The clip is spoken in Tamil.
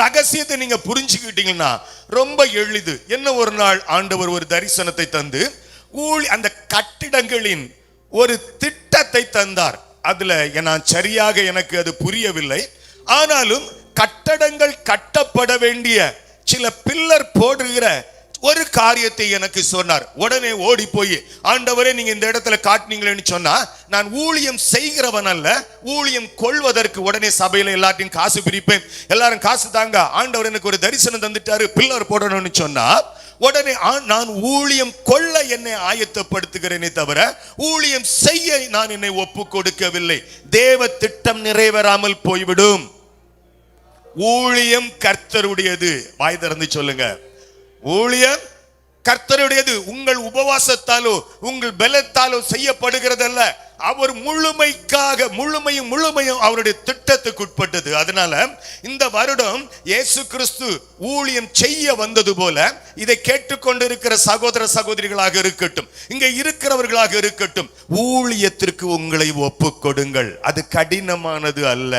ரகசியத்தை நீங்க புரிஞ்சுக்கிட்டீங்கன்னா ரொம்ப எளிது. என்ன, ஒரு நாள் ஆண்டவர் ஒரு தரிசனத்தை தந்து அந்த கட்டிடங்களின் ஒரு திட்டத்தை தந்தார். அதுல நான் சரியாக எனக்கு அது புரியவில்லை. ஆனாலும் கட்டடங்கள் கட்டப்பட வேண்டிய சில பில்லர் போடுகிற ஒரு காரியத்தை எனக்கு சொன்னார். உடனே ஓடி போய், ஆண்டவரே நீங்க இந்த இடத்துல காட்டினீங்களேன்னு சொன்னா, நான் ஊழியம் செய்கிறவன் அல்ல, ஊழியம் கொள்வதற்கு உடனே சபையில எல்லாத்தையும் காசு பிரிப்பேன், எல்லாரும் காசு தாங்க, ஆண்டவர் எனக்கு ஒரு தரிசனம் தந்துட்டாரு, பில்லர் போடணும்னு சொன்னா உடனே நான் ஊழியம் கொள்ள என்னை ஆயத்தப்படுத்துகிறேனே தவிர ஊழியம் செய்ய நான் என்னை ஒப்பு கொடுக்கவில்லை. தேவ திட்டம் நிறைவேறாமல் போய்விடும். ஊழியம் கர்த்தருடையது. வாய் திறந்து சொல்லுங்க, ஊழியம் கர்த்தருடையது. உங்கள் உபவாசத்தாலோ உங்கள் பலத்தாலோ செய்யப்படுகிறதல்ல. அவர் முழுமையும் அவருடைய திட்டத்துக்கு உட்பட்டது. அதனால இந்த வருடம் இயேசு கிறிஸ்து ஊழியம் செய்ய வந்தது போல இதை கேட்டுக்கொண்டிருக்கிற சகோதர சகோதரிகளாக இருக்கட்டும், இங்க இருக்கிறவர்களாக இருக்கட்டும், ஊழியத்திற்கு உங்களை ஒப்புக் கொடுங்கள். அது கடினமானது அல்ல.